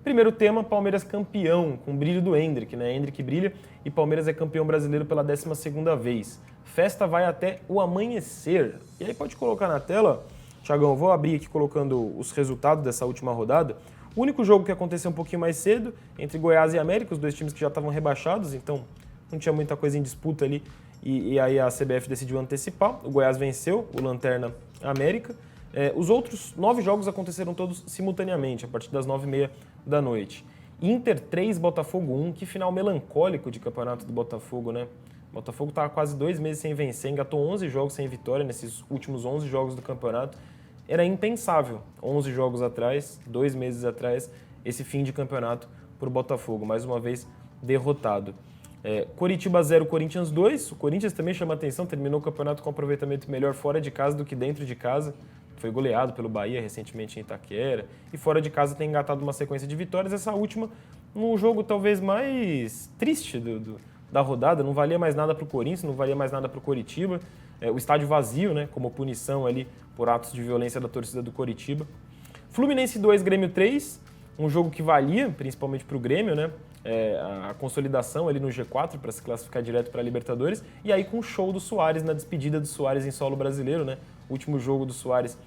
Primeiro tema, Palmeiras campeão, com brilho do Endrick, né? Endrick brilha e Palmeiras é campeão brasileiro pela 12ª vez. Festa vai até o amanhecer. E aí pode colocar na tela, Thiagão, eu vou abrir aqui colocando os resultados dessa última rodada. O único jogo que aconteceu um pouquinho mais cedo, entre Goiás e América, os dois times que já estavam rebaixados, então não tinha muita coisa em disputa ali, e aí a CBF decidiu antecipar. O Goiás venceu o Lanterna América. Os outros 9 jogos aconteceram todos simultaneamente, a partir das 9h30 da noite. Inter 3, Botafogo 1, que final melancólico de campeonato do Botafogo, né? O Botafogo estava quase 2 meses sem vencer, engatou 11 jogos sem vitória nesses últimos 11 jogos do campeonato. Era impensável, 11 jogos atrás, 2 meses atrás, esse fim de campeonato para o Botafogo, mais uma vez derrotado. Coritiba 0, Corinthians 2, o Corinthians também chama atenção, terminou o campeonato com aproveitamento melhor fora de casa do que dentro de casa, foi goleado pelo Bahia recentemente em Itaquera, e fora de casa tem engatado uma sequência de vitórias, essa última num jogo talvez mais triste da rodada, não valia mais nada para o Corinthians, não valia mais nada para o Coritiba, o estádio vazio, né, como punição ali por atos de violência da torcida do Coritiba. Fluminense 2, Grêmio 3, um jogo que valia, principalmente para o Grêmio, né, a consolidação ali no G4 para se classificar direto para a Libertadores, e aí com o show do Suárez na despedida do Suárez em solo brasileiro, né, último jogo do Suárez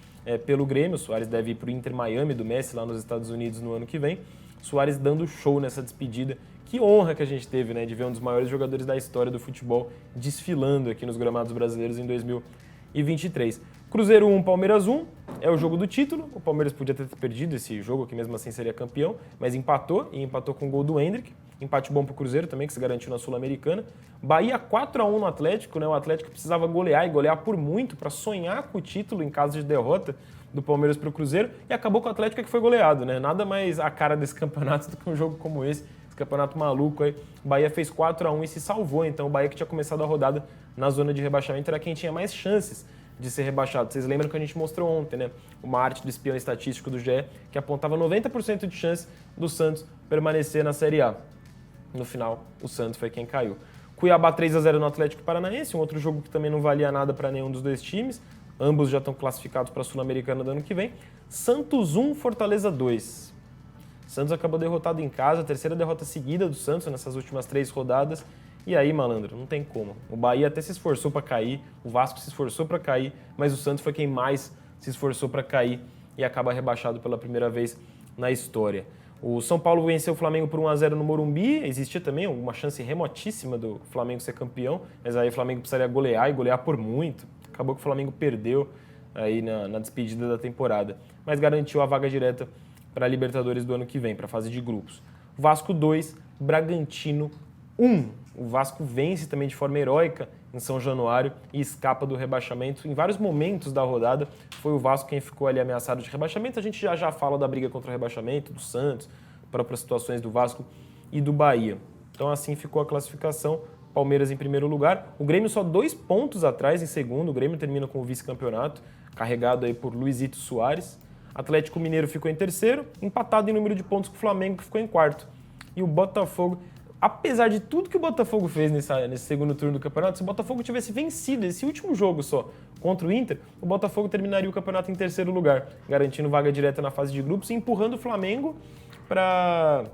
pelo Grêmio, o Suárez deve ir para o Inter Miami do Messi lá nos Estados Unidos no ano que vem, Suárez dando show nessa despedida. Que honra que a gente teve, né, de ver um dos maiores jogadores da história do futebol desfilando aqui nos gramados brasileiros em 2023. Cruzeiro 1, Palmeiras 1, é o jogo do título. O Palmeiras podia ter perdido esse jogo, que mesmo assim seria campeão, mas empatou, e empatou com o gol do Endrick. Empate bom para o Cruzeiro também, que se garantiu na Sul-Americana. Bahia 4-1 no Atlético, né? O Atlético precisava golear e golear por muito para sonhar com o título em caso de derrota do Palmeiras para o Cruzeiro, e acabou com o Atlético que foi goleado, né? Nada mais a cara desse campeonato do que um jogo como esse campeonato maluco aí. O Bahia fez 4-1 e se salvou, então o Bahia que tinha começado a rodada na zona de rebaixamento era quem tinha mais chances de ser rebaixado. Vocês lembram que a gente mostrou ontem, né? Uma arte do espião estatístico do GE que apontava 90% de chance do Santos permanecer na Série A. No final, o Santos foi quem caiu. Cuiabá 3-0 no Atlético Paranaense, um outro jogo que também não valia nada para nenhum dos dois times. Ambos já estão classificados para a Sul-Americana do ano que vem. Santos 1, Fortaleza 2. Santos acabou derrotado em casa, a terceira derrota seguida do Santos nessas últimas 3 rodadas. E aí, malandro, não tem como. O Bahia até se esforçou para cair, o Vasco se esforçou para cair, mas o Santos foi quem mais se esforçou para cair e acaba rebaixado pela primeira vez na história. O São Paulo venceu o Flamengo por 1-0 no Morumbi, existia também uma chance remotíssima do Flamengo ser campeão, mas aí o Flamengo precisaria golear e golear por muito. Acabou que o Flamengo perdeu aí na despedida da temporada, mas garantiu a vaga direta para a Libertadores do ano que vem, para a fase de grupos. Vasco 2, Bragantino 1. O Vasco vence também de forma heróica em São Januário e escapa do rebaixamento. Em vários momentos da rodada, foi o Vasco quem ficou ali ameaçado de rebaixamento. A gente já fala da briga contra o rebaixamento, do Santos, próprias situações do Vasco e do Bahia. Então assim ficou a classificação. Palmeiras em primeiro lugar. O Grêmio só 2 pontos atrás em segundo. O Grêmio termina com o vice-campeonato, carregado aí por Luizito Soares. Atlético Mineiro ficou em terceiro, empatado em número de pontos com o Flamengo, que ficou em quarto. E o Botafogo, apesar de tudo que o Botafogo fez nesse segundo turno do campeonato, se o Botafogo tivesse vencido esse último jogo só contra o Inter, o Botafogo terminaria o campeonato em terceiro lugar, garantindo vaga direta na fase de grupos e empurrando o Flamengo para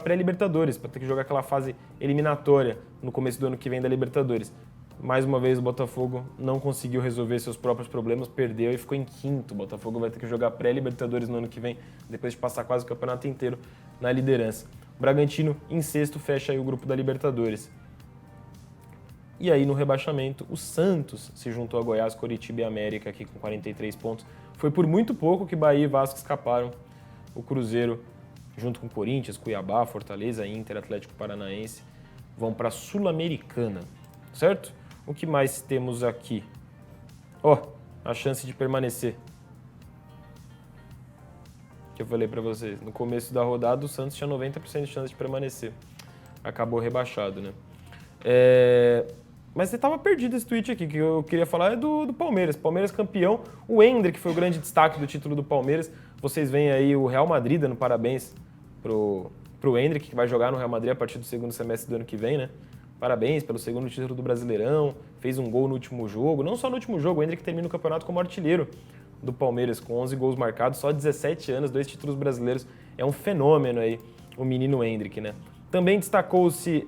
pré-Libertadores, para ter que jogar aquela fase eliminatória no começo do ano que vem da Libertadores. Mais uma vez o Botafogo não conseguiu resolver seus próprios problemas, perdeu e ficou em quinto. O Botafogo vai ter que jogar pré-Libertadores no ano que vem, depois de passar quase o campeonato inteiro na liderança. O Bragantino, em sexto, fecha aí o grupo da Libertadores. E aí no rebaixamento, o Santos se juntou a Goiás, Coritiba e América aqui com 43 pontos. Foi por muito pouco que Bahia e Vasco escaparam. O Cruzeiro, junto com Corinthians, Cuiabá, Fortaleza, Inter, Atlético Paranaense, vão para a Sul-Americana, certo? O que mais temos aqui? A chance de permanecer. Que eu falei para vocês. No começo da rodada, o Santos tinha 90% de chance de permanecer. Acabou rebaixado, né? Mas você estava perdido esse tweet aqui, que eu queria falar é do Palmeiras. Palmeiras campeão. O Endrick foi o grande destaque do título do Palmeiras. Vocês veem aí o Real Madrid dando parabéns pro Endrick, que vai jogar no Real Madrid a partir do segundo semestre do ano que vem, né? Parabéns pelo segundo título do Brasileirão, fez um gol no último jogo. Não só no último jogo, o Endrick termina o campeonato como artilheiro do Palmeiras, com 11 gols marcados, só 17 anos, 2 títulos brasileiros. É um fenômeno aí, o menino Endrick, né? Também destacou-se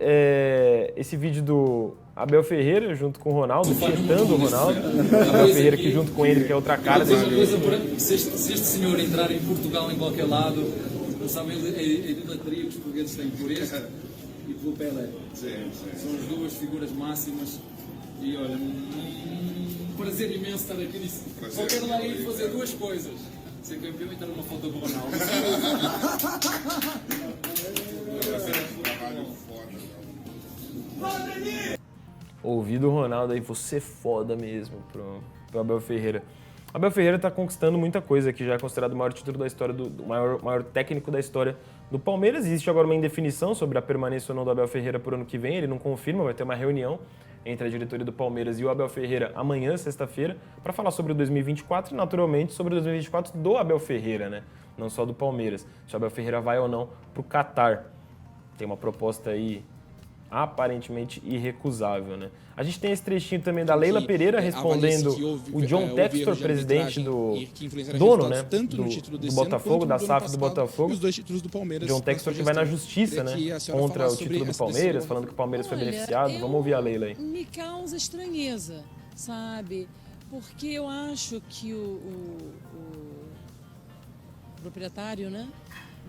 esse vídeo do Abel Ferreira junto com o Ronaldo, tietando o Ronaldo. Abel Ferreira que junto com o Endrick é outra cara desse vídeo. Se este senhor entrar em Portugal em qualquer lado, não sabem a idolatria que os portugueses têm por este e pelo Pelé. São as duas figuras máximas e olha, um prazer imenso estar aqui nisso. Só quero lá ir fazer duas coisas. Ser campeão e ter uma foto com o Ronaldo. Ouvi do Ronaldo aí, você foda mesmo pro Abel Ferreira. Abel Ferreira está conquistando muita coisa aqui, já é considerado o maior título da história, do maior técnico da história do Palmeiras. Existe agora uma indefinição sobre a permanência ou não do Abel Ferreira por ano que vem, ele não confirma, vai ter uma reunião entre a diretoria do Palmeiras e o Abel Ferreira amanhã, sexta-feira, para falar sobre o 2024 e, naturalmente, sobre o 2024 do Abel Ferreira, né? Não só do Palmeiras. Se o Abel Ferreira vai ou não para o Catar. Tem uma proposta aí aparentemente irrecusável, né? A gente tem esse trechinho também da Leila Pereira respondendo o John Textor, presidente dono, né, do Botafogo, da SAF do Botafogo. Os dois títulos do Palmeiras. John Textor que vai na justiça, né, contra o título do Palmeiras, falando que o Palmeiras foi beneficiado. Vamos ouvir a Leila aí. Me causa estranheza, sabe? Porque eu acho que o proprietário, né,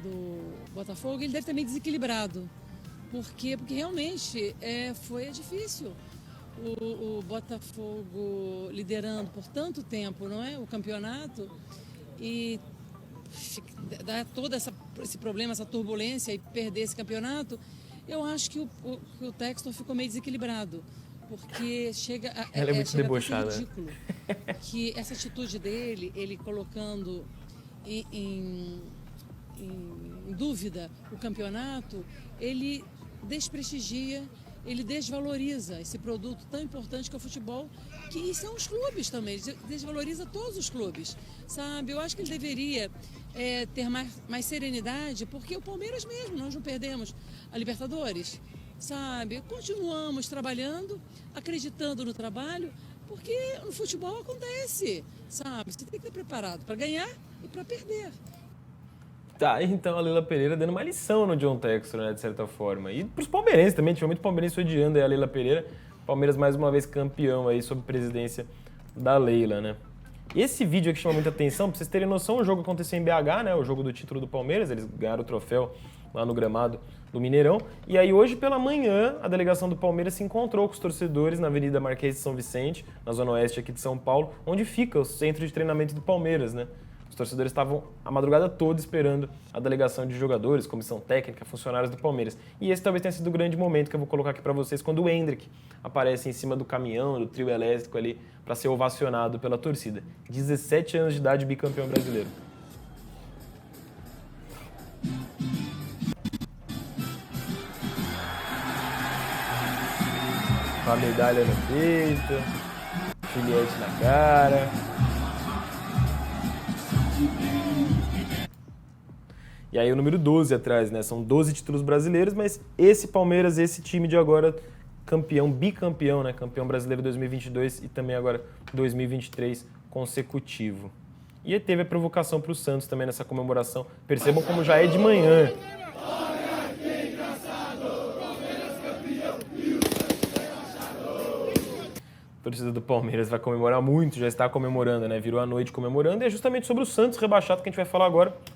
do Botafogo, ele deve ter meio desequilibrado. Por quê? Porque realmente foi difícil o Botafogo liderando por tanto tempo, não é? O campeonato e dar todo esse problema, essa turbulência e perder esse campeonato. Eu acho que o Textor ficou meio desequilibrado, porque chega a Ela é muito debochada. ridículo que essa atitude dele, ele colocando em dúvida o campeonato, ele desprestigia, ele desvaloriza esse produto tão importante que é o futebol, que são os clubes também, desvaloriza todos os clubes, sabe? Eu acho que ele deveria ter mais serenidade, porque o Palmeiras mesmo, nós não perdemos a Libertadores, sabe? Continuamos trabalhando, acreditando no trabalho, porque no futebol acontece, sabe? Você tem que estar preparado para ganhar e para perder. Tá, então a Leila Pereira dando uma lição no John Textor, né, de certa forma. E pros palmeirenses também, tinha muito palmeirense odiando aí a Leila Pereira. Palmeiras mais uma vez campeão aí sob presidência da Leila, né. Esse vídeo aqui chama muita atenção, pra vocês terem noção, o jogo aconteceu em BH, né, o jogo do título do Palmeiras, eles ganharam o troféu lá no gramado do Mineirão. E aí hoje pela manhã, a delegação do Palmeiras se encontrou com os torcedores na Avenida Marquês de São Vicente, na zona oeste aqui de São Paulo, onde fica o centro de treinamento do Palmeiras, né. Os torcedores estavam a madrugada toda esperando a delegação de jogadores, comissão técnica, funcionários do Palmeiras. E esse talvez tenha sido o grande momento que eu vou colocar aqui para vocês, quando o Endrick aparece em cima do caminhão, do trio elétrico ali, para ser ovacionado pela torcida. 17 anos de idade, bicampeão brasileiro. Com a medalha no peito, filhete na cara. E aí o número 12 atrás, né? São 12 títulos brasileiros, mas esse Palmeiras, esse time de agora, campeão, bicampeão, né? Campeão brasileiro 2022 e também agora 2023 consecutivo. E aí teve a provocação para o Santos também nessa comemoração. Percebam como já é de manhã. A torcida do Palmeiras vai comemorar muito, já está comemorando, né? Virou a noite comemorando, e é justamente sobre o Santos rebaixado que a gente vai falar agora.